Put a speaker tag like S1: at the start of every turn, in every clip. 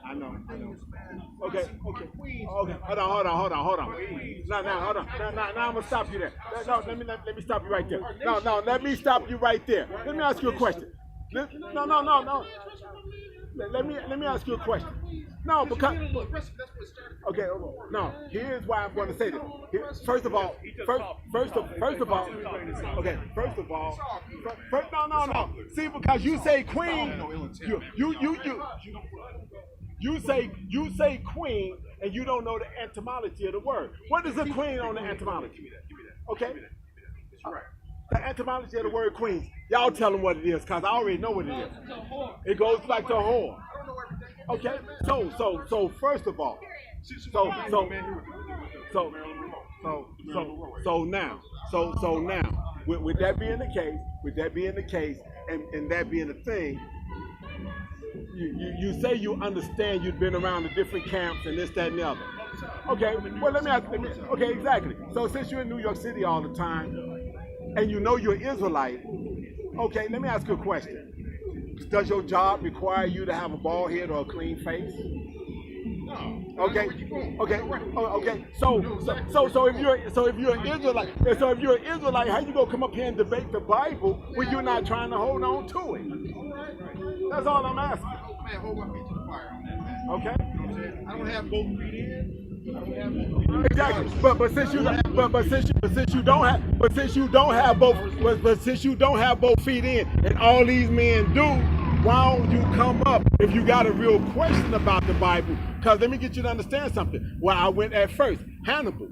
S1: I know. Okay. Hold on. Now, hold on. Now, I'm gonna stop you there. No, let me stop you right there. No, let me stop you right there. Let me ask you a question. No. Let me ask you a question. No, because okay, no. Here's why I'm going to say this. First of all, okay. No. See, because you say queen, you say queen, and you don't know the etymology of the word. What is a queen on the etymology? Okay. The etymology of the word queen. Y'all tell them what it is, cause I already know what it is. It goes back to a whore. Okay. So first of all, so now, with that being the case, and that being the thing, you say you understand, you've been around the different camps and this, that, and the other. Okay. Well, let me ask. Okay, exactly. So since you're in New York City all the time, and you know you're Israelite, okay, let me ask you a question. Does your job require you to have a bald head or a clean face? No. Okay. So if you're an Israelite, how you gonna come up here and debate the Bible when you're not trying to hold on to it? That's all I'm asking.
S2: Man, hold my feet to the fire on that, man.
S1: Okay.
S2: I don't have both feet in.
S1: Exactly, but since you don't have both feet in, and all these men do, why don't you come up if you got a real question about the Bible? Because let me get you to understand something. Where I went at first, Hannibal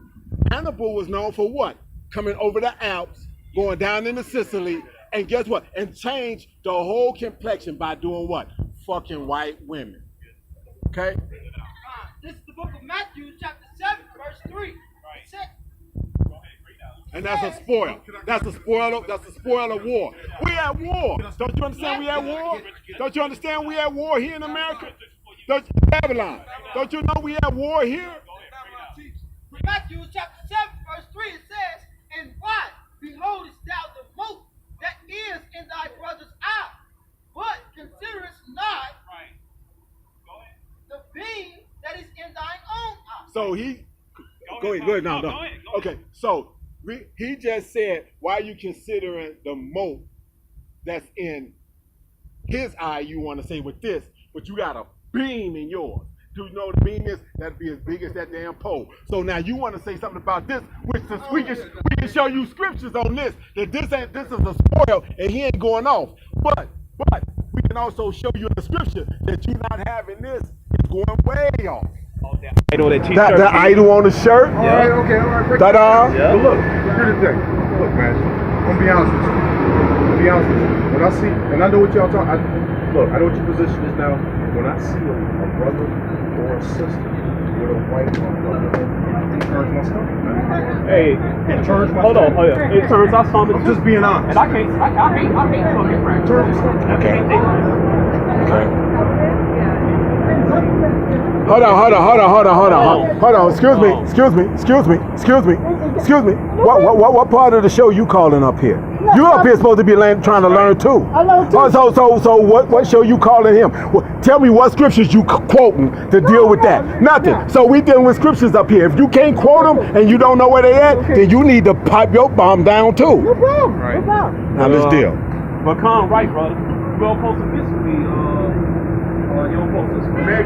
S1: was known for what? Coming over the Alps, going down into Sicily, and guess what? And changed the whole complexion by doing what? Fucking white women. Okay.
S3: This is the book of Matthew, chapter 7, verse 3. Right.
S1: And that's a spoil. That's a spoil of war. We at war. Don't you understand we at war? Don't you understand we at war here in America? Babylon. Don't you know we at war here?
S3: Matthew chapter 7, verse 3, it says, "And why beholdest thou the mote that is in thy brother's eye, but considerest not the beam that is in thine own eye?"
S1: So go ahead. No. Okay, so he just said, why are you considering the mote that's in his eye, you want to say with this, but you got a beam in yours. Do you know what the beam is? That'd be as big as that damn pole. So now you want to say something about this, which since we can show you scriptures on this, that this is a spoil and he ain't going off. But we can also show you in the scripture that you not having this is going way off. The idol on the shirt.
S2: Yeah. All right.
S1: Ta-da.
S2: Yeah. But look, here's the thing. Look, man, I'm gonna be honest with you. When I see, and I know what y'all talking. I know what your position is now. When I see a brother or a sister with a white one, it turns my stomach, man.
S4: Hey,
S2: it turns my
S4: hold on. It turns our stomach.
S2: I'm just being honest.
S4: And I hate fucking friends.
S2: It turns my stomach.
S1: Okay. Hold on. Excuse me. What part of the show you calling up here? You up here supposed to be trying to learn too. So what show you calling him? Well, tell me what scriptures you quoting to deal with that. Nothing. So we dealing with scriptures up here. If you can't quote them and you don't know where they at, then you need to pipe your bomb down too.
S5: No problem. Right. No problem.
S1: Now let's deal.
S4: But Con, right, brother. You're supposed to physically,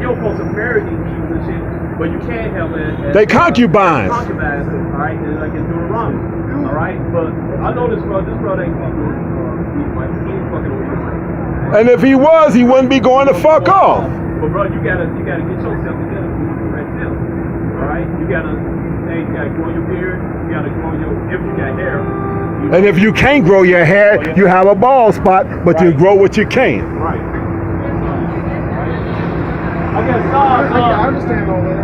S4: you're supposed to marry these people and shit, but you can't have it.
S1: They concubines.
S4: Concubines, all right? Like in Deuteronomy, all right? But I know this brother ain't he ain't fucking over.
S1: And if he was, he wouldn't be going to fuck off.
S4: But bro, you gotta get yourself together for the correct deal. All right? You gotta grow your beard. You gotta grow if you got hair.
S1: And if you can't grow your hair, you have a bald spot, but you grow what you can.
S4: Right. I
S2: understand all that.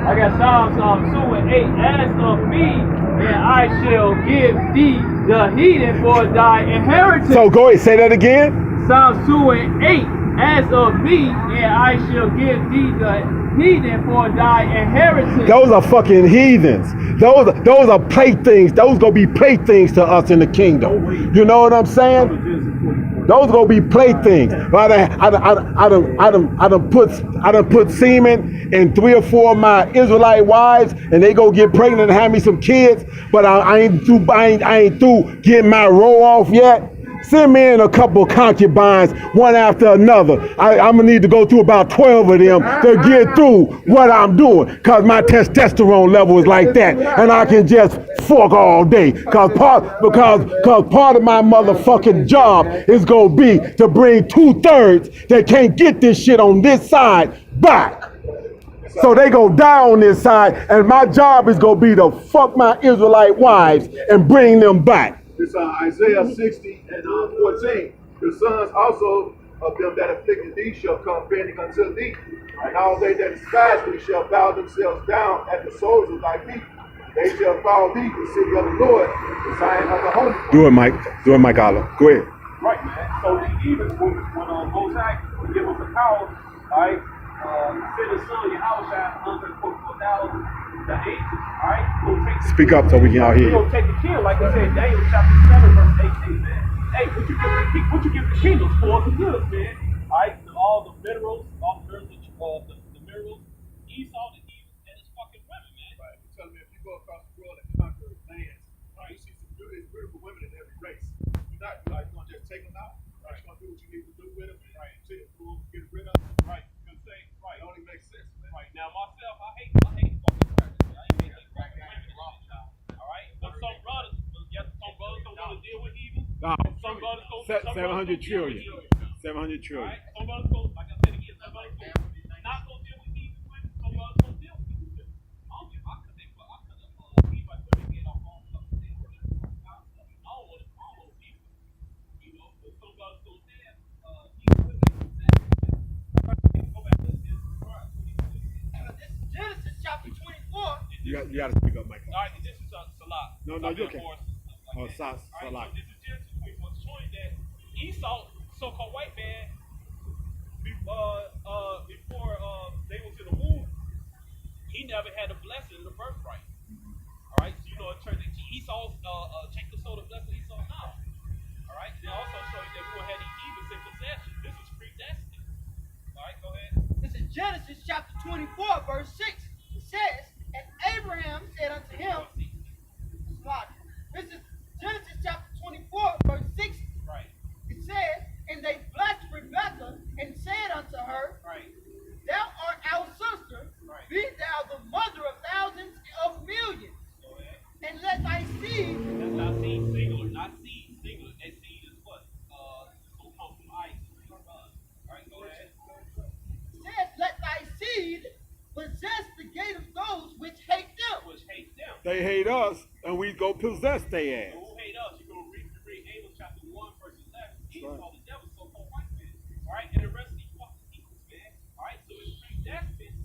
S4: I got Psalms 2 and 8. As of me, and I shall give thee the heathen for thy inheritance.
S1: So go ahead, say that again.
S4: Psalms 2 and 8. As of me, and I shall give thee the heathen for thy inheritance.
S1: Those are fucking heathens. Those are playthings. Those gonna be playthings to us in the kingdom. You know what I'm saying? Those gonna be playthings. I done put semen in 3 or 4 of my Israelite wives, and they go get pregnant and have me some kids. But I ain't through getting my roll off yet. Send me in a couple concubines, one after another. I'm gonna need to go through about 12 of them to get through what I'm doing, cause my testosterone level is like that, and I can just fuck all day. Cause part of my motherfucking job is gonna be to bring 2/3 that can't get this shit on this side back. So they gonna die on this side, and my job is gonna be to fuck my Israelite wives and bring them back.
S2: It's Isaiah 60 and 14. The sons also of them that afflicted thee shall come bending unto thee, and all they that despise thee shall bow themselves down at the soles of thy feet. They shall call thee the city of the Lord, the Zion of the Holy One.
S1: Do it, Mike. Do it, Mike Allah. Go ahead.
S5: Right, man. So even when Mosai give us the power, right? Send his son Yahushua 144,000 the angels, all right? Go take
S1: Speak up so we can all hear
S5: We're
S1: you.
S5: gonna take the king, like I said, Daniel chapter 7, verse 18, man. Hey, what you give the kingdoms for the goods, man? All right, all the minerals, the minerals, Esau, the Edom, and his fucking women, man.
S2: Right. You tell me if you go across the world and conquer lands, you see some beautiful women in every race. You're not gonna just take them out. Right. You're gonna do what you need to do with them. Right. Take them, get rid of them.
S5: Right. You say, right.
S2: It only makes sense, man.
S5: Right. Now myself, I hate fucking crackers. I ain't hate crackers women and shit. All right. But some brothers don't want to deal with evil.
S1: No.
S5: Some brothers go.
S1: 700 trillion. 700
S5: All
S1: trillion.
S5: right. Some brothers go. Like I said again, some brothers go. Not gonna deal with evil women. Some brothers gonna deal with evil women. I don't give. I could leave my put their head off on stuff. I don't want people. You know, but some brothers go there. Evil women. Go back to this.
S3: This is Genesis chapter 24.
S1: You got to speak up, Mike.
S5: All right, this is Salah.
S1: No, you okay. Oh, Salah.
S5: All right, so this is Genesis 24, showing that Esau, so-called white man, before they was in the womb, he never had a blessing in the birthright. All right, so you know, it turns Esau's Jacob sold the blessing Esau now. All right, they also show you that we had these evils in possession. This is predestined. All right, go ahead.
S3: This is Genesis chapter 24, verse 6. It says, and Abraham said unto him, this is Genesis chapter 24, verse 6.
S5: Right.
S3: It says, and they blessed Rebekah and said unto her,
S5: Right.
S3: thou art our sister,
S5: Right.
S3: be thou the mother of thousands of millions,
S5: Go ahead.
S3: and let thy seed,
S5: That's not seed singular, not seed singular. That seed is what? Will come from Isaac. All right, go ahead.
S3: says, let thy seed possess the gate of those which hate them.
S5: Which hate them.
S1: They hate us, and we go possess their ass.
S5: So who hate us? You go read Amos chapter 1, verse 11. He
S1: Right.
S5: called the devil so-called white man. All right, and the rest of these fucking equals, man. All right, so it's predestined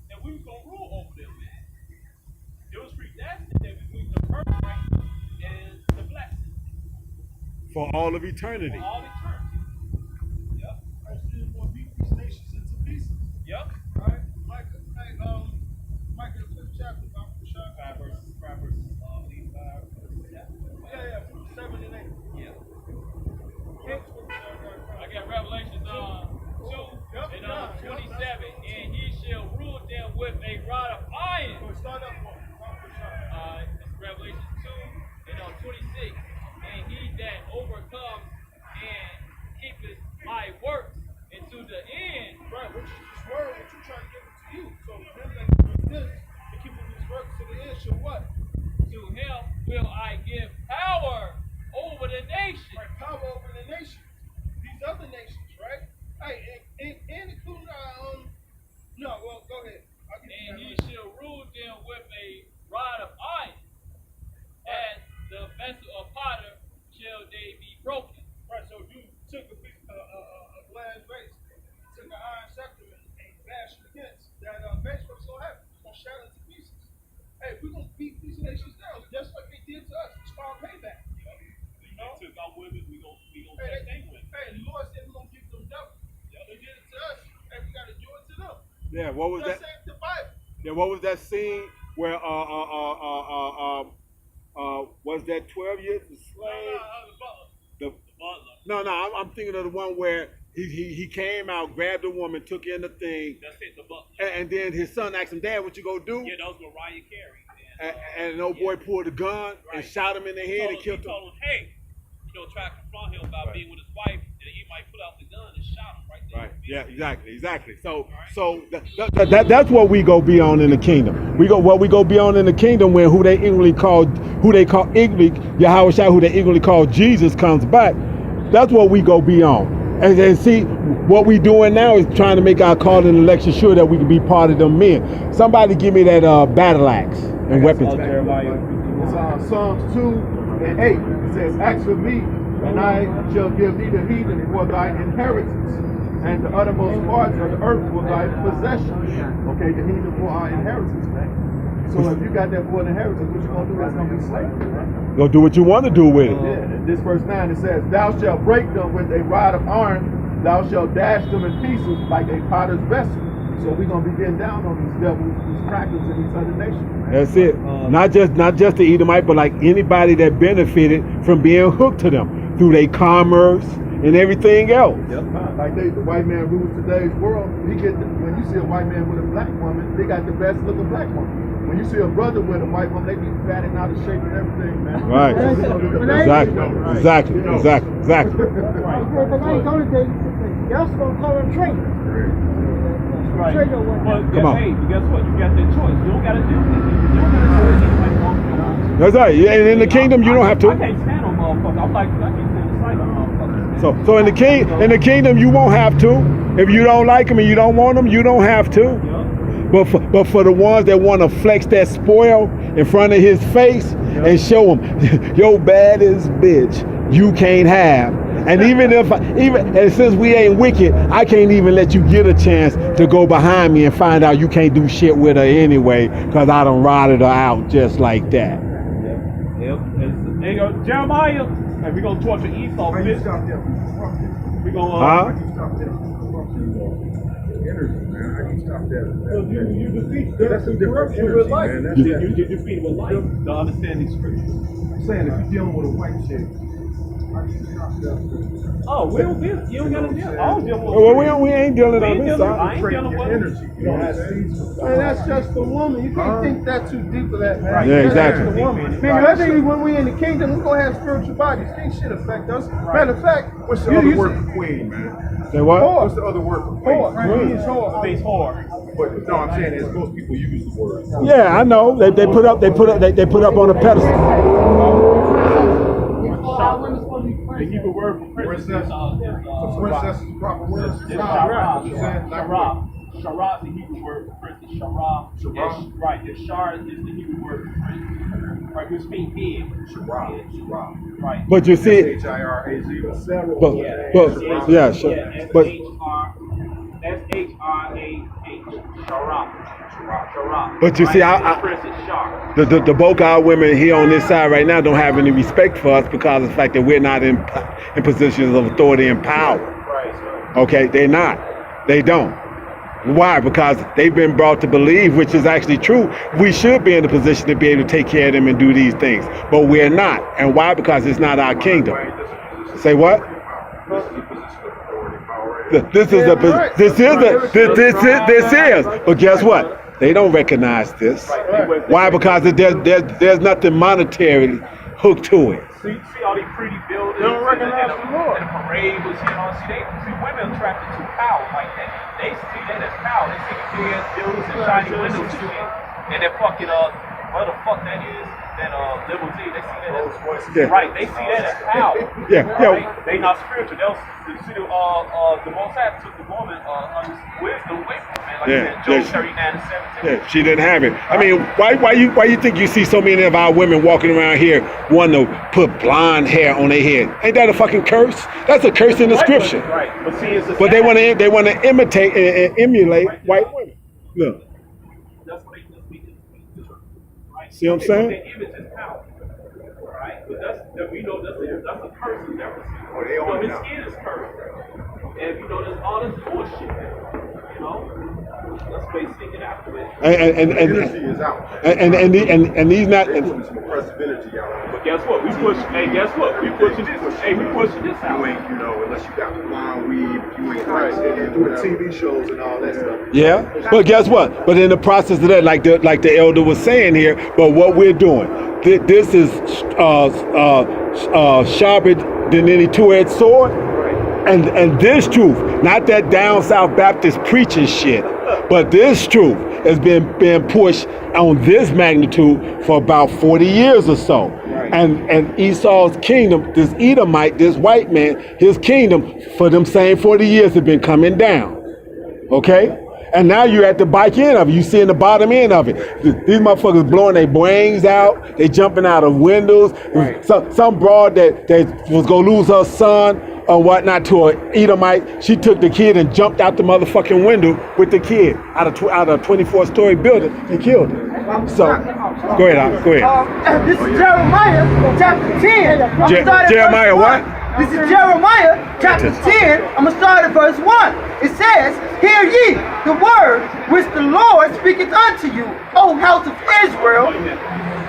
S5: that we was gonna rule over them, man. It was predestined that we was the birthright and the blessing
S1: For all of eternity.
S5: for all eternity. Yep.
S2: I still want to beat these nations into pieces.
S5: Yep.
S2: Right? Micah, chapter
S5: 5 verses.
S2: Yeah, 7 and 8.
S5: Yeah. I got Revelation 2 and 27, and he shall rule them with a rod of iron.
S2: Start up one.
S5: It's Revelation 2 and 26, and he that overcomes and keepeth my works into the end.
S2: Right, which is this word that you're trying to give it to you. So them that do this, to keep these works to the end, shall what?
S5: To him will I give power over the nation.
S2: Right, power over the nation. These other nations, right? Hey, and including no, well, go ahead. I'll give
S5: And
S2: you
S5: he
S2: that.
S5: shall rule them with a rod of iron. As the vessel of potter shall they be broken.
S2: Right, so if you took a piece a glass vase, took an iron scepter and bashed it against that vase, what's gonna happen? It's gonna shatter to pieces. Hey, we're gonna beat these nations down just like they did to us. It's called payback.
S5: You know? Took our women, we gonna
S2: Hey,
S5: take they women.
S2: the Lord said we're gonna give them double. They did it to us, and we gotta do it to them.
S1: Yeah, what was
S2: The
S1: that?
S2: same
S1: what was that scene where was that 12 years a slave? The
S5: Butler.
S1: no, I'm thinking of the one where he came out, grabbed the woman, took in the thing,
S5: That's it, the Butler.
S1: and then his son asked him, "Dad, what you gonna do?"
S5: Yeah, those were Mariah Carey.
S1: And an old boy pulled a gun and
S5: Right.
S1: shot him in the head and killed
S5: He
S1: him.
S5: told him, hey, try to confront him about being with his wife, and he might pull out the gun and shot him right there.
S1: Right. Yeah. Exactly. So that's what we go beyond in the kingdom. We go beyond in the kingdom when who they call Yahweh Shai, who they ignorantly call Jesus, comes back. That's what we go beyond. And see, what we doing now is trying to make our call and election sure that we can be part of them men. Somebody give me that battle axe and weapons.
S2: It's Psalms 2:8. It says, "Ask of me, and I shall give thee the heathen for thy inheritance, and the uttermost parts of the earth for thy possession." Okay, the heathen for our inheritance, man. So if you got that for an inheritance, what you gonna do? That's gonna be slavery, right?
S1: Go do what you want to do with it.
S2: Yeah, and this verse 9 it says, "Thou shalt break them with a rod of iron, thou shalt dash them in pieces like a potter's vessel." So we're gonna be getting down on these devils, these crackers, and these other nations, man.
S1: That's it. Not just the Edomite, but like anybody that benefited from being hooked to them through their commerce and everything else.
S2: Like the white man rules today's world. When you see a white man with a black woman, they got the best looking black woman. When you see a brother with a white woman, they be fat and out of shape and everything, man.
S1: Right. Exactly.
S3: But I ain't gonna tell you, y'all gonna call him traitor.
S5: Right.
S3: Traitor one.
S5: Well,
S1: Come on.
S5: hey, guess what? You got that choice. You don't got to do anything. You don't got to do anything.
S1: That's right. Yeah, and in the kingdom, you don't have
S5: I
S1: to.
S5: can't stand no motherfucker. I can't stand the sight of motherfuckers.
S1: So in the kingdom, you won't have to. If you don't like them and you don't want them, you don't have to.
S5: Yeah.
S1: But for the ones that want to flex that spoil in front of his face and show him, yo, baddest bitch, you can't have. And and since we ain't wicked, I can't even let you get a chance to go behind me and find out you can't do shit with her anyway, because I done rotted her out just like that.
S5: Yep. There you go. Jeremiah. And we're going to torture Esau.
S2: Why you stop there?
S5: We're going to...
S1: Huh?
S2: Why you stop there? Energy, man. I can stop there.
S5: You defeat
S2: That's a different
S5: with
S2: energy,
S5: life.
S2: man. That's
S5: You defeat with life. The understanding scripture.
S2: I'm saying if you're dealing with a white chick, how do you stop there?
S5: Oh, we don't deal. You don't got to deal. I don't deal with.
S1: Well, we ain't dealing
S5: We
S1: on
S5: ain't
S1: this
S5: dealing. I
S1: side.
S5: ain't
S2: Trade
S5: dealing
S2: your
S5: with
S2: energy. You don't have seeds.
S3: Man, that's just the woman. You can't think that too deep of that, man.
S1: Yeah,
S3: That's
S1: exactly.
S3: just the woman. Man, I think when we in the kingdom, we're gonna have spiritual bodies. Can't shit affect us. Matter of fact,
S2: What's the other word for queen, man?
S1: Say what?
S2: What's the other word for queen?
S3: Whore. Means whore.
S5: Face hard.
S2: But no, I'm saying is most people use the word.
S1: Yeah, I know. They put up on a pedestal.
S5: The Hebrew word for princess.
S2: Princess is the proper word.
S5: Sharab.
S2: You saying?
S5: Sharab. Sharab is the Hebrew word for princess. Sharab.
S2: Sharab.
S5: Right. And Shar is the Hebrew word for princess. Right. Which means big.
S2: Sharab.
S5: Right.
S1: But you see,
S2: H-I-R-A-Z.
S1: but yeah, sure. But
S5: S-H-R-A-H. Sharab.
S1: But you see,
S5: Princess Shar.
S1: the Bokai women here on this side right now don't have any respect for us because of the fact that we're not in positions of authority and power.
S5: Right.
S1: Okay, they're not. They don't. Why? Because they've been brought to believe, which is actually true, we should be in a position to be able to take care of them and do these things. But we're not. And why? Because it's not our kingdom. Say what? This is. But guess what? They don't recognize this. Why? Because there's nothing monetarily hooked to it.
S5: See all these pretty buildings.
S3: They don't recognize the Lord.
S5: And the parade was, see women attracted to power like that. They see that as power. They see the big ass buildings and shiny windows and shit. And that fucking what the fuck that is? That limousine. They see that as right. They see that as power.
S1: Yeah.
S5: Right? They not spiritual. They'll see the Most High took the woman wisdom away from them, man. Like
S1: Yeah,
S5: Job 39 and 17.
S1: Yeah, she didn't have it. I mean, why you think you see so many of our women walking around here wanting to put blonde hair on their head? Ain't that a fucking curse? That's a curse in the scripture.
S5: Right. But see, it's a
S1: But they want to imitate and emulate white women. Look,
S5: That's what they do. Right?
S1: See what I'm saying?
S5: Their image is power. Right? But we know that's a curse in everything.
S2: Oh, they own it
S5: his
S2: now.
S5: skin is cursed. And there's all this bullshit. Let's basically get after it.
S1: And
S2: Energy is out.
S1: and these not.
S2: There's some oppressive energy out.
S5: But guess what? We push. Hey, guess what? We pushing this. Hey, we pushing this out.
S2: You ain't, unless you got the blonde weed, you ain't right. Through the TV shows and all that stuff.
S1: Yeah, but guess what? But in the process of that, like the elder was saying here, but what we're doing, this is sharper than any two-edged sword, and this truth, not that down south Baptist preaching shit, but this truth has been pushed on this magnitude for about 40 years or so. And Esau's kingdom, this Edomite, this white man, his kingdom for them same 40 years have been coming down. Okay? And now you're at the back end of it. You seeing the bottom end of it. These motherfuckers blowing their brains out. They jumping out of windows. Some broad that was gonna lose her son or whatnot to an Edomite. She took the kid and jumped out the motherfucking window with the kid out of a 24-story building and killed him. So, go ahead, Al. Go ahead.
S3: This is Jeremiah chapter 10. I'm gonna start at
S1: Jeremiah
S3: verse
S1: what?
S3: 1. This is Jeremiah chapter 10. I'm going to start at verse 1. It says, Hear ye the word which the Lord speaketh unto you, O house of Israel.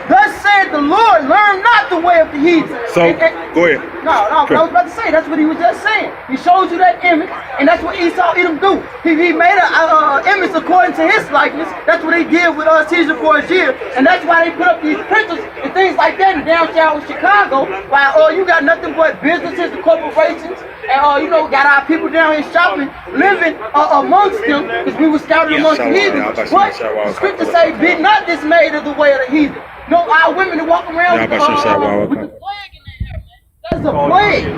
S3: Thus saith the Lord, learn not the way of the heathen.
S1: So, go ahead.
S3: No, I was about to say, that's what he was just saying. He shows you that image, and that's what Esau Edom do. He made an image according to his likeness. That's what they did with Caesar Borgia, and that's why they put up these pictures and things like that in downtown Chicago, while you got nothing but businesses and corporations, and got our people down here shopping, living amongst them, because we were scattered amongst the heathen. But the scripture say, be not dismayed of the way of the heathen. No, our women that walk around with the plague in their hair, man. That's a plague.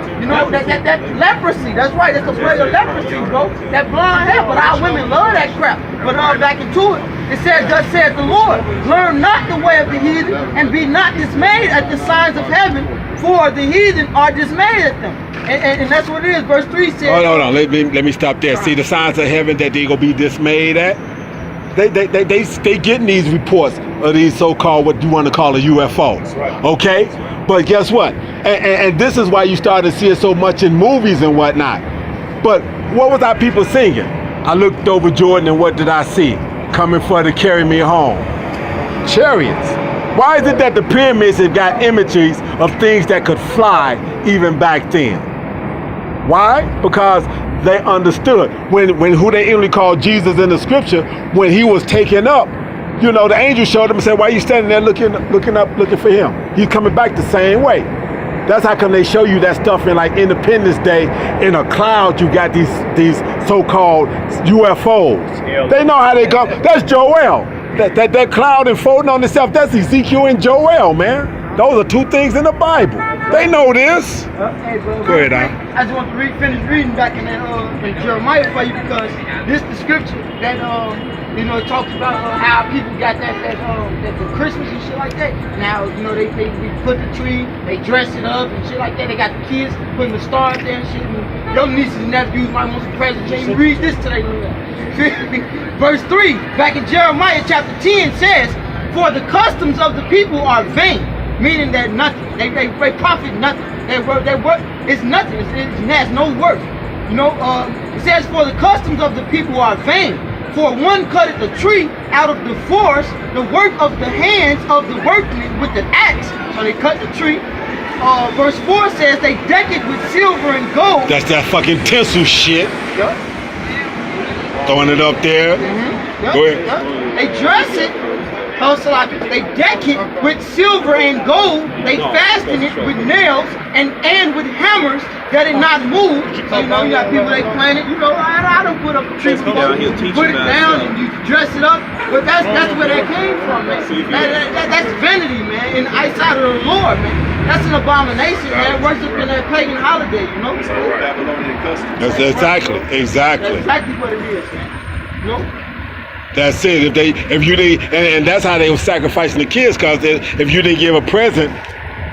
S3: That leprosy. That's right. That's a plague of leprosy, bro. That blonde hair. But our women love that crap. But back into it. It says, thus saith the Lord, learn not the way of the heathen, and be not dismayed at the signs of heaven, for the heathen are dismayed at them. And that's what it is. Verse 3 says. Hold
S1: on. Let me stop there. See the signs of heaven that they gonna be dismayed at? They getting these reports of these so-called, what you want to call a UFO. Right. Okay? But guess what? And this is why you started seeing so much in movies and whatnot. But what was our people singing? I looked over Jordan and what did I see? Coming for to carry me home. Chariots. Why is it that the pyramids have got imageries of things that could fly even back then? Why? Because they understood when who they only called Jesus in the scripture, when he was taken up, the angel showed them and said, why are you standing there looking for him? He's coming back the same way. That's how come they show you that stuff in like Independence Day. In a cloud, you got these so-called UFOs. They know how they go. That's Joel. That cloud enfolding on itself, that's Ezekiel and Joel, man. Those are two things in the Bible. They know this.
S3: Hey, bro,
S1: go ahead, Al.
S3: I just want to finish reading back in Jeremiah for you, because this is the scripture that it talks about how people got that for Christmas and shit like that. Now they put the tree, they dress it up and shit like that. They got the kids putting the stars there and shit. And your nieces and nephews might want some presents. Can't even read this today. Verse 3 back in Jeremiah chapter 10 says, for the customs of the people are vain. Meaning that nothing. They profit nothing. Their work is nothing. It has no worth. It says, for the customs of the people are vain. For one cutteth a tree out of the forest, the work of the hands of the workmen with an axe. So they cut the tree. Verse 4 says they deck it with silver and gold.
S1: That's that fucking tinsel shit.
S3: Yep.
S1: Throwing it up there.
S3: Mm-hmm. Yep.
S1: Go ahead.
S3: Yep. They dress it. They deck it with silver and gold. They fasten it with nails and with hammers that it not move. So you got people they plan it. I don't put up a tree before. Put it down and you dress it up. But that's where that came from, man. That's vanity, man. In the eyesight of the Lord, man. That's an abomination, man. Worshiping that pagan holiday,
S1: That's exactly.
S3: That's exactly what it is, man.
S1: That's it. And that's how they were sacrificing the kids, because if you didn't give a present,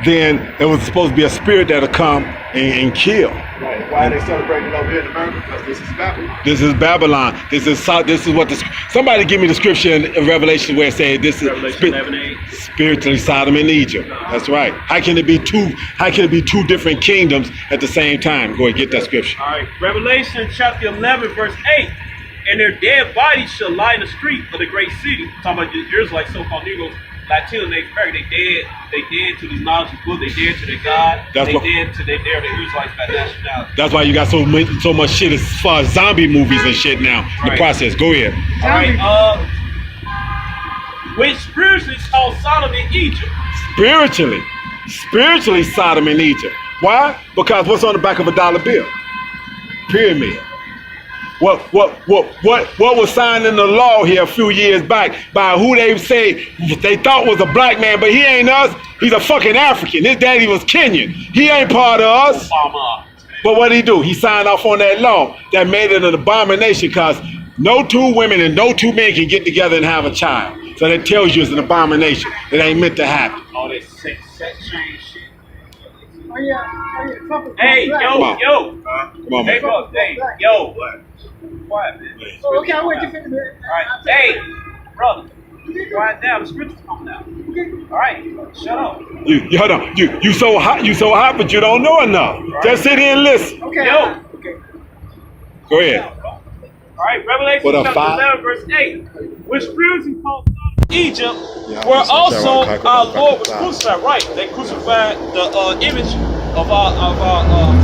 S1: then it was supposed to be a spirit that'll come and kill.
S2: Right. Why are they celebrating over here in America? Because this is Babylon.
S1: This is Babylon. This is what somebody give me the scripture in Revelation where it says this is spiritually Sodom and Egypt. That's right. How can it be two different kingdoms at the same time? Go ahead, get that scripture.
S5: All right. Revelation chapter 11 verse 8. and their dead bodies shall lie in the street of the great city. Talking about the Israelites, so-called Negroes, Latinos, Native American. They dead to these knowledge of book. They dead to their God.
S1: That's
S5: they
S1: what-
S5: dead to the Israelites by nationality.
S1: That's why you got so much shit as far as zombie movies and shit now. In the
S5: Right.
S1: process. Go ahead.
S5: All right. Which spiritually is called Sodom in Egypt.
S1: Spiritually Sodom in Egypt. Why? Because what's on the back of a dollar bill? Pyramid. What was signed in the law here a few years back by who they say they thought was a black man, but he ain't us. He's a fucking African. His daddy was Kenyan. He ain't part of us.
S5: Obama.
S1: But what did he do? He signed off on that law that made it an abomination because no two women and no two men can get together and have a child. So that tells you it's an abomination. It ain't meant to happen.
S5: All that sex change shit.
S3: Oh yeah, something.
S5: Hey,
S1: Come
S5: yo.
S1: on,
S5: Hey,
S1: man.
S5: bro, hey, yo. Quiet, man.
S3: Oh, okay, I wait you finish.
S5: All right, hey, brother. Quiet down. The scripture's coming out. All right, shut up.
S1: You hold on. You so hot, but you don't know enough. Just sit here and listen.
S3: Okay.
S5: Yo.
S3: Okay.
S1: Go ahead.
S5: All right, Revelation
S1: What up,
S5: chapter
S1: 5?
S5: 11, verse 8. Which spiritually called Egypt,
S2: Yeah,
S5: where
S2: I was
S5: also
S2: gonna say,
S5: our
S2: right,
S5: Lord was
S2: right.
S5: crucified. Right, they crucified the image of our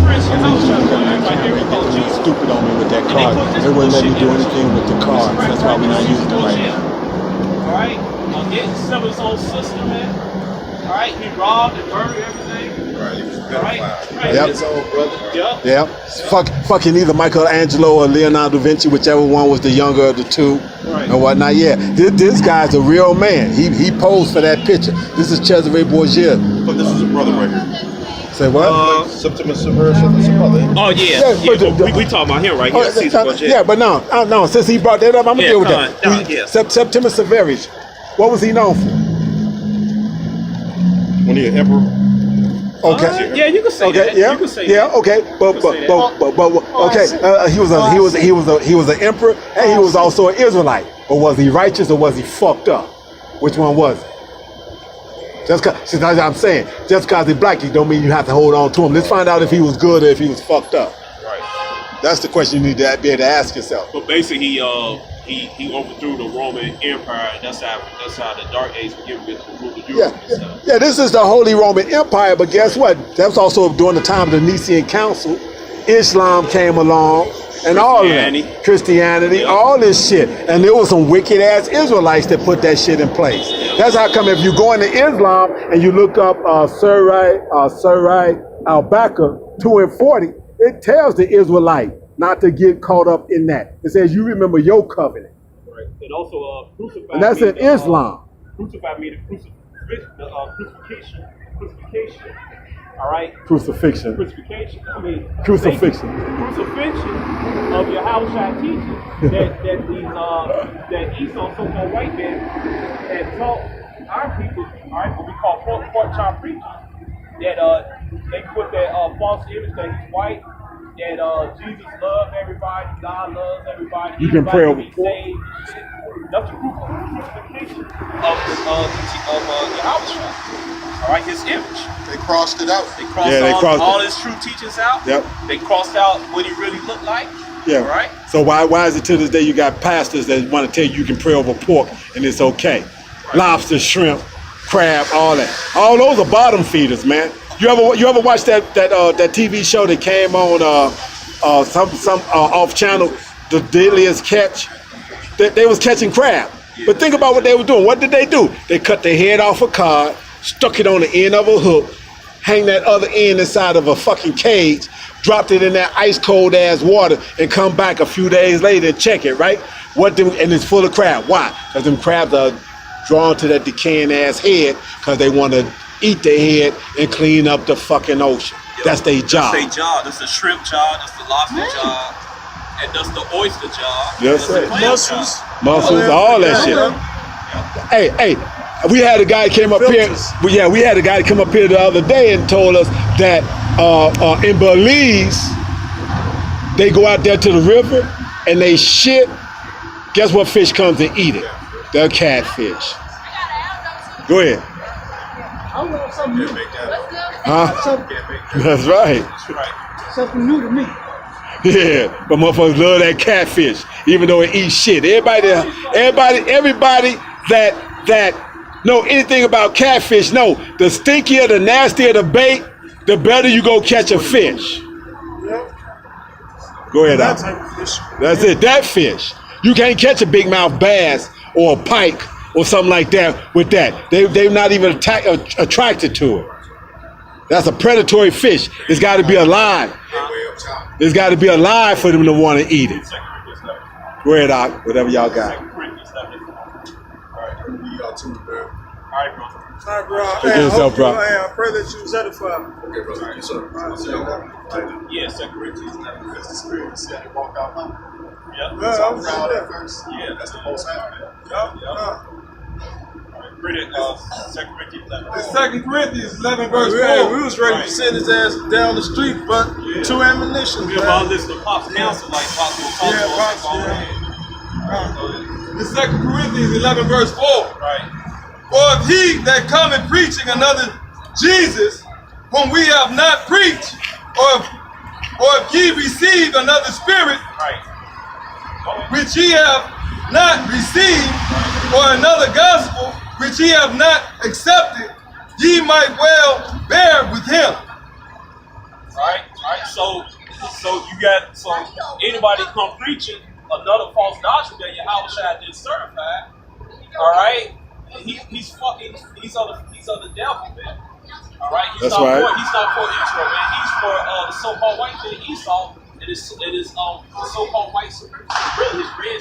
S5: Prince Yahushua. Everybody here we call Jesus.
S6: Stupid on me with that
S5: And
S6: card.
S5: they put this
S6: They wouldn't let me
S5: bullshit
S6: do
S5: in.
S6: anything with the cards. That's why we don't use it right now.
S5: All right, getting some of his own sister, man. All right, he robbed and murdered everything.
S2: Right, he was a
S5: All right,
S2: pedophile.
S5: right.
S1: Yep.
S2: His own brother.
S5: Yep.
S1: Yeah. Fucking either Michelangelo or Leonardo da Vinci, whichever one was the younger of the two,
S5: Right.
S1: and whatnot. Yeah. This guy's a real man. He posed for that picture. This is Cesare Borgia.
S2: But this is a brother right here.
S1: Say what?
S2: Septimus Severus is a brother.
S5: Oh
S1: Yeah,
S5: yeah,
S1: but the-
S5: we talking about him right
S1: Oh,
S5: here. Caesar Borgia.
S1: yeah, but no. Since he brought that up, I'm gonna
S5: Yeah,
S1: deal with
S5: come
S1: that.
S5: on, no, yeah.
S1: Septimus Severus. What was he known for?
S2: When he an emperor.
S1: Okay.
S5: Yeah, you can say
S1: Okay.
S5: that.
S1: Yeah.
S5: You can say
S1: Yeah.
S5: that.
S1: Okay. But
S5: You can say that.
S1: okay. He was an emperor, and he was also an Israelite. But was he righteous or was he fucked up? Which one was it? Just cause I'm saying, just cause he's black, you don't mean you have to hold on to him. Let's find out if he was good or if he was fucked up.
S5: Right.
S1: That's the question you need to be able to ask yourself.
S5: But basically, he overthrew the Roman Empire, and that's how the Dark Age began with the rule of Europe and stuff.
S1: Yeah, this is the Holy Roman Empire, but guess what? That was also during the time of the Nicene Council. Islam came along, and all of
S5: Christianity.
S1: that. Christianity,
S5: Yeah.
S1: all this shit. And there was some wicked ass Israelites that put that shit in place. That's how come if you go into Islam and you look up Surai al-Baqarah 2 and 40, it tells the Israelite not to get caught up in that. It says you remember your covenant.
S5: Right. And also crucified.
S1: And that's in
S5: means,
S1: Islam.
S5: Crucified means crucifixion. All right.
S1: Crucifixion.
S5: Crucifixion. I mean.
S1: Crucifixion.
S5: Crucifixion of Yahushua teaching that Esau, so-called white man, had taught our people, all right, what we call pork chop preachers, that they put that false image that he's white, that Jesus loves everybody, God loves everybody.
S1: You can pray over
S5: everybody can be saved and shit. That's the crucifixion of Yahushua. All right, his image.
S2: They crossed it out.
S5: They crossed,
S1: Yeah, they crossed
S5: all
S1: it.
S5: his true teachings out.
S1: Yep.
S5: They crossed out what he really looked like.
S1: Yeah.
S5: All right.
S1: So why is it to this day you got pastors that want to tell you can pray over pork and it's okay?
S5: Right.
S1: Lobster, shrimp, crab, all that. All those are bottom feeders, man. You ever watch that TV show that came on some off channel, The Deadliest Catch? They was catching crab. But think about what they were doing. What did they do? They cut the head off a cod, stuck it on the end of a hook, hang that other end inside of a fucking cage, dropped it in that ice cold ass water, and come back a few days later and check it, right? And it's full of crab. Why? Because them crabs are drawn to that decaying ass head because they want to eat the head and clean up the fucking ocean. That's their job.
S5: That's their job. That's the shrimp job. That's the lobster job. And that's the oyster job.
S1: Yes,
S5: That's the
S1: sir.
S5: clam
S2: Mussels.
S5: job.
S1: Muscles, all that shit. Hey, we had a guy came up here. We had a guy come up here the other day and told us that in Belize they go out there to the river and they shit. Guess what fish comes and eat it? The catfish. Go ahead.
S3: I want something new.
S1: Huh?
S3: Something,
S1: That's right.
S5: That's right.
S3: something new to me.
S1: Yeah, but motherfuckers love that catfish, even though it eats shit. Everybody that know anything about catfish know the stinkier, the nastier the bait, the better you go catch a fish. Go ahead,
S2: That
S1: Al.
S2: type of fish.
S1: That's it. That fish. You can't catch a big mouth bass or a pike or something like that with that. They're not even attracted to it. That's a predatory fish. It's got to be alive. It's got to be alive for them to want to eat it. Go ahead, Doc. Whatever y'all got.
S2: Alright, bro.
S1: Take care of yourself, bro.
S2: I pray that you satisfied.
S5: Yeah, 2 Corinthians 11.
S2: That's the spirit said it walked out loud.
S5: Yeah.
S2: Yeah, I was proud at first.
S5: Yeah, that's the most happening.
S2: Yeah.
S5: Read it, 2 Corinthians 11.
S7: 2 Corinthians 11 verse 4.
S2: We was ready to send his ass down the street, but two ammunition.
S5: We about to listen to Pop's counsel, like Pop's will talk
S2: Yeah,
S5: to
S2: Pops,
S5: us.
S7: The 2 Corinthians 11 verse 4.
S5: Right.
S7: For if he that cometh preaching another Jesus, whom we have not preached, or if ye receive another spirit,
S5: Right.
S7: which ye have not received, or another gospel, which ye have not accepted, ye might well bear with him.
S5: Right. So anybody come preaching another false doctrine that Yahushua did certified, all right? He's of the devil, man. All right.
S1: That's right.
S5: He's not for Israel, man. He's for the so-called white man Esau. It is the so-called white supremacy. Really, his red